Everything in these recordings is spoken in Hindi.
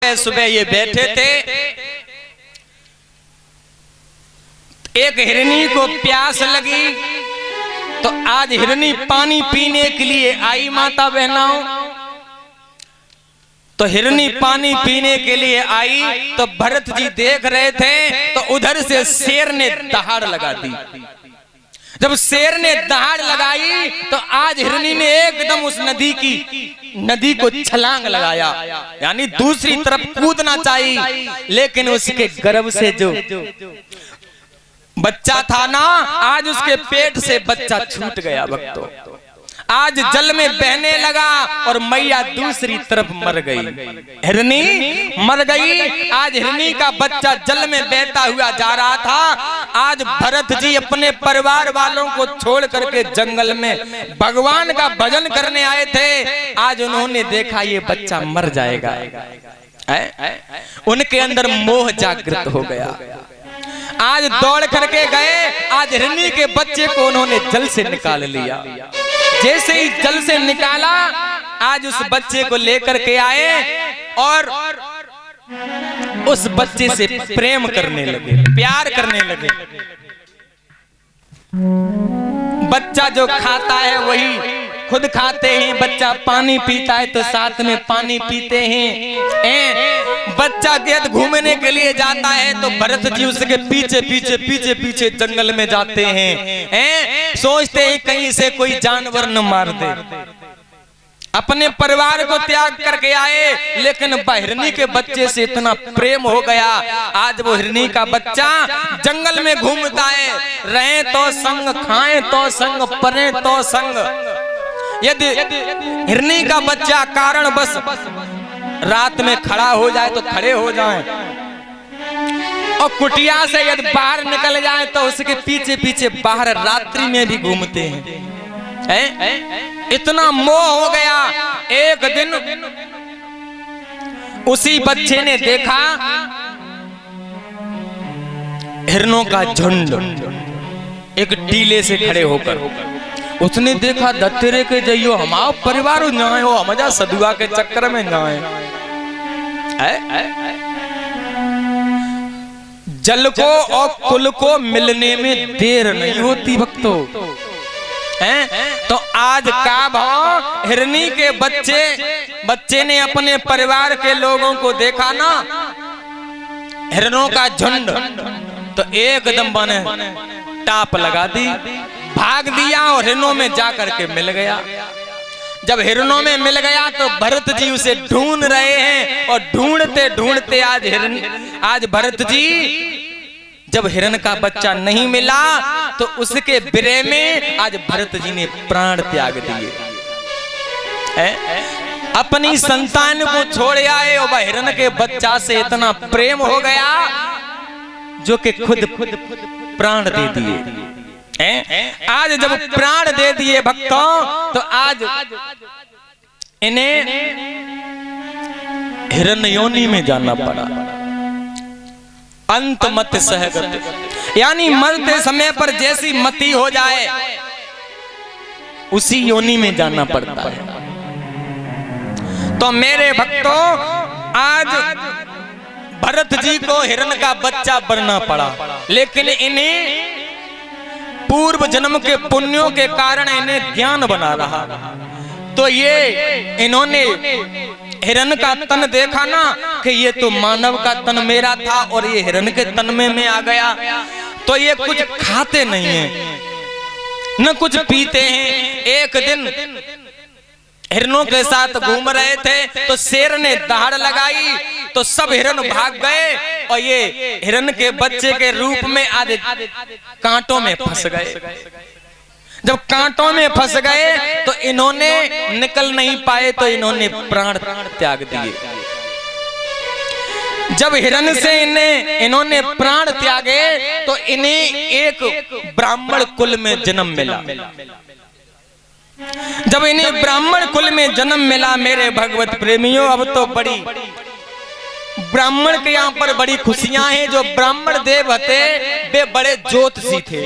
सुबह ये बैठे थे, एक हिरनी को प्यास लगी तो आज हिरनी पानी पीने के लिए आई माता बहनाओं। तो हिरनी पानी पीने के लिए आई तो भरत जी देख रहे थे तो उधर से शेर ने दहाड़ लगा दी। जब शेर ने दहाड़ लगाई तो आज हिरनी ने एकदम उस नदी को छलांग लगाया, यानी दूसरी तरफ कूदना चाहिए, लेकिन उसके गर्भ से जो बच्चा था ना, आज उसके पेट से बच्चा छूट गया। भक्तों, आज जल में बहने लगा और मैया दूसरी तरफ मर गई, हिरनी मर गई। आज हिरनी का बच्चा जल में बहता हुआ जा रहा था। आज भरत जी अपने परिवार वालों को छोड़ करके जंगल में भगवान का भजन करने आए थे। आज उन्होंने देखा ये बच्चा मर जाएगा, उनके अंदर मोह जागृत हो गया। आज दौड़ करके गए, आज हिरनी के बच्चे को उन्होंने जल से निकाल लिया। जैसे ही जल से निकाला, आज उस बच्चे को लेकर के आए और उस बच्चे से प्रेम करने लगे, प्यार करने लगे। बच्चा जो खाता है वही खुद खाते हैं, बच्चा पानी पीता है तो साथ में पानी पीते हैं। बच्चा खेत घूमने के लिए जाता है तो भरत जी उसके पीछे पीछे पीछे पीछे जंगल में जाते हैं, सोचते हैं कहीं से कोई जानवर न मार दे। अपने परिवार को त्याग करके आए, लेकिन हिरनी के बच्चे से इतना प्रेम हो गया। आज वो हिरनी का बच्चा जंगल में घूमता है, रहे तो संग, खाए तो संग, परे तो संग। यदि हिरनी का बच्चा कारण बस रात में खड़ा हो जाए तो खड़े हो जाए, और कुटिया से यदि बाहर निकल जाए तो उसके पीछे पीछे बाहर रात्रि में भी घूमते हैं। इतना मोह हो गया। एक दिन उसी बच्चे ने देखा हिरनों का झुंड एक टीले से खड़े होकर। उसने देखा दत्तेरे के जइयो हमारा परिवार जाए हो, हम जा सदुआ के चक्कर में जाए। जल को और कुल को मिलने में देर नहीं होती भक्तों। तो आज का भाव, हिरनी के बच्चे ने अपने परिवार के लोगों को देखा ना, हिरनों का झुंड, तो एकदम बने टाप लगा दी, भाग दिया और हिरनों में जाकर के मिल गया। जब हिरनों में मिल गया तो भरत जी उसे ढूंढ रहे हैं, और ढूंढते ढूंढते आज भरत जी जब हिरन का बच्चा नहीं मिला तो उसके विरह में आज भरत जी ने प्राण त्याग दिए। अपनी संतान को छोड़ आए और वह हिरन के बच्चा से इतना प्रेम हो गया जो कि खुद प्राण दे दिए। आज जब प्राण दे दिए भक्तों, तो आज इन्हें हिरन योनि में जाना पड़ा। अंत मत सहगत, यानी मरते समय पर जैसी मति हो जाए उसी योनि में जाना पड़ता है। तो मेरे भक्तों, आज भरत जी को हिरन का बच्चा बनना पड़ा, लेकिन इन्हें पूर्व जन्म के पुण्यों के कारण इन्हें ज्ञान बना रहा। तो ये इन्होंने हिरन का तन देखा ना कि ये तो मानव का तन मेरा था और ये हिरन के तन में आ गया। तो ये कुछ खाते नहीं हैं न कुछ पीते हैं। एक दिन हिरनों के साथ घूम रहे थे तो शेर ने दहाड़ लगाई तो सब हिरन भाग गए, और ये हिरन के बच्चे के रूप में आज कांटों में फंस गए। जब कांटों में फंस गए तो इन्होंने निकल नहीं पाए, तो इन्होंने प्राण त्याग दिए। जब हिरन से इन्होंने प्राण त्यागे तो इन्हें एक ब्राह्मण कुल में जन्म मिला। जब इन्हें ब्राह्मण कुल में जन्म मिला, मेरे भगवत प्रेमियों, अब तो बड़ी ब्राह्मण के यहाँ पर बड़ी खुशियां हैं। जो ब्राह्मण देव थे वे बड़े ज्योतिषी थे।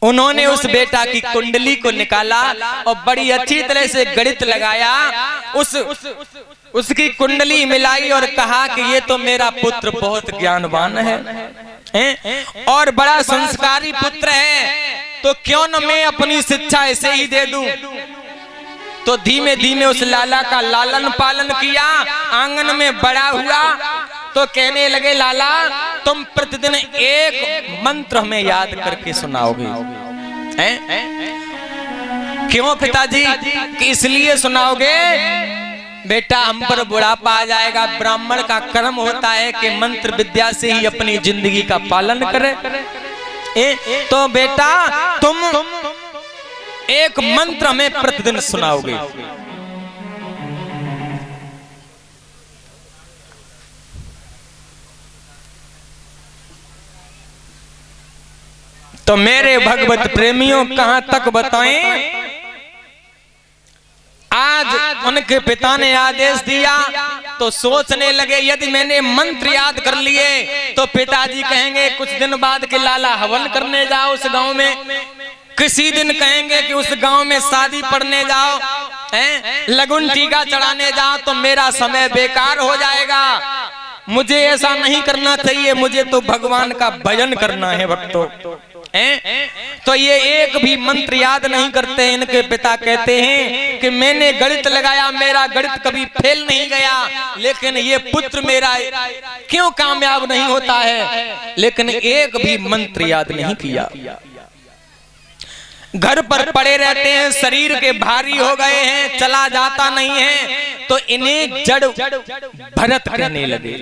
उन्होंने उस बेटा की कुंडली को निकाला और बड़ी अच्छी तरह से गणित लगाया। उस उसकी कुंडली मिलाई और कहा कि ये तो मेरा पुत्र बहुत ज्ञानवान है और बड़ा संस्कारी पुत्र है, तो क्यों न मैं अपनी शिक्षा ऐसे ही दे दूं। तो धीमे धीमे उस लाला का लालन पालन किया, आंगन में बड़ा हुआ। तो कहने लगे, लाला तुम प्रतिदिन एक मंत्र हमें याद करके सुनाओगे। क्यों पिताजी? कि इसलिए सुनाओगे बेटा, हम पर बुढ़ापा आ जाएगा। ब्राह्मण का कर्म होता है कि मंत्र विद्या से ही अपनी जिंदगी का पालन करे। तो बेटा तुम एक मंत्र हमें प्रतिदिन सुनाओगे। तो मेरे भगवत प्रेमियों कहां तक बताएं, आज उनके पिता ने आदेश दिया तो सोचने लगे यदि मैंने मंत्र याद कर लिए तो पिताजी कहेंगे कुछ दिन बाद कि लाला हवन करने जाओ उस गांव में, किसी दिन कहेंगे कि उस गांव में शादी पढ़ने जाओ, लगुन टीका चढ़ाने जाओ, तो मेरा समय बेकार हो जाएगा। मुझे ऐसा नहीं करना चाहिए, मुझे तो भगवान का भजन करना है भक्तों। तो ये एक भी मंत्र याद नहीं करते। इनके पिता कहते हैं कि मैंने गणित लगाया, मेरा गणित कभी फेल नहीं गया, लेकिन ये पुत्र मेरा क्यों कामयाब नहीं होता है, लेकिन एक भी मंत्र याद नहीं किया। घर पर पड़े रहते हैं, शरीर के भारी हो गए हैं, चला जाता नहीं है, तो इन्हें जड़ भरत कहने लगे।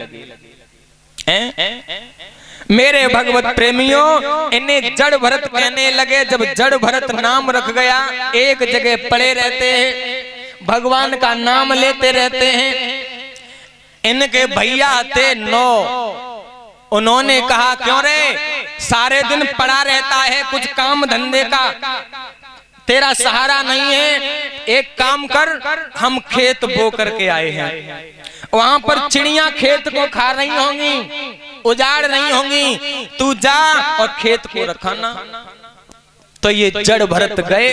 मेरे भगवत प्रेमियों, इन्हें जड़ भरत कहने लगे। जब जड़ भरत नाम रख गया, एक जगह पड़े रहते हैं, भगवान का नाम लेते रहते हैं। इनके भैया थे 9, उन्होंने कहा क्यों रे सारे दिन पड़ा रहता है, कुछ काम धंधे का तेरा सहारा नहीं है, एक काम कर, हम खेत बो करके आए हैं, वहां पर चिड़ियां खेत को खा रही होंगी, उजाड़ रही होंगी, तू जा और खेत को रखाना। तो ये जड़ भरत गए,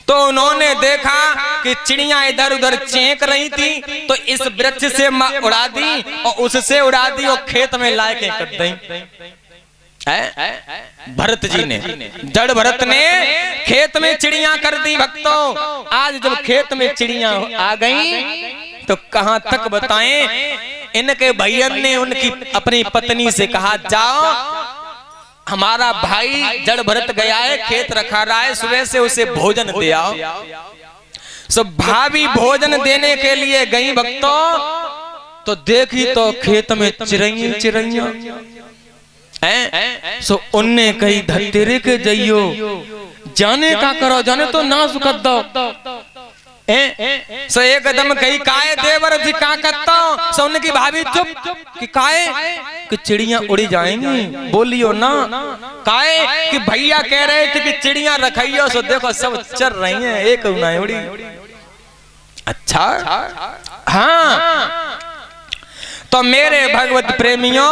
तो उन्होंने देखा कि चिड़ियां इधर उधर चेंक रही थी, तो इस वृक्ष से उड़ा दी और उससे उड़ा दी और खेत में लाके कर दी। भरत जी ने, जड़ भरत ने खेत में चिड़ियां कर दी। भक्तों, आज जब खेत में चिड़ियां आ गई तो कहां तक बताएं, इनके भैया ने उनकी अपनी पत्नी से कहा, जाओ हमारा भाई जड़ भरत गया है, खेत रखा रहा है, सुबह से उसे भोजन दे आओ। सो भाभी भोजन देने के लिए गई भक्तों, तो देखी तो खेत में चिड़ैया सो उनने कही धतेरे के जइयो, जाने का करो, जाने तो नाश कर दो। सो एकदम कही काहे देवर जी का करता हूं। सो उनकी भाभी चुप कि काहे कि चिड़ियां उड़ी जाएंगी, बोलियो ना। काहे कि भैया कह रहे थे कि चिड़ियां रखियो, सो देखो सब चल रही हैं, एक नहीं उड़ी। अच्छा हाँ, तो मेरे भगवत प्रेमियों,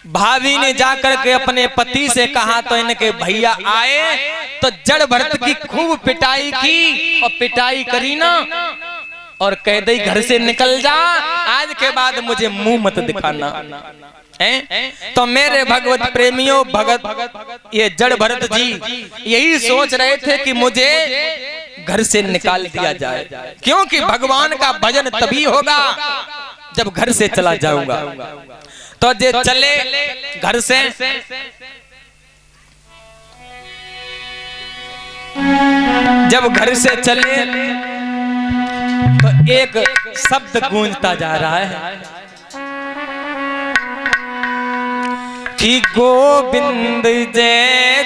भाभी ने जाकर के अपने पति से कहा, तो इनके भैया आए तो जड़ भरत की खूब पिटाई की, और पिटाई करी ना और कह दी घर से निकल जा, आज के बाद मुझे मुंह मत दिखाना। तो मेरे भगवत प्रेमियों, भगत ये जड़ भरत जी यही सोच रहे थे कि मुझे घर से निकाल दिया जाए, क्योंकि भगवान का भजन तभी होगा जब घर से चला जाऊंगा। तो जे चले घर से, जब घर से चले तो एक शब्द गूंजता जा रहा है कि गोविंद जय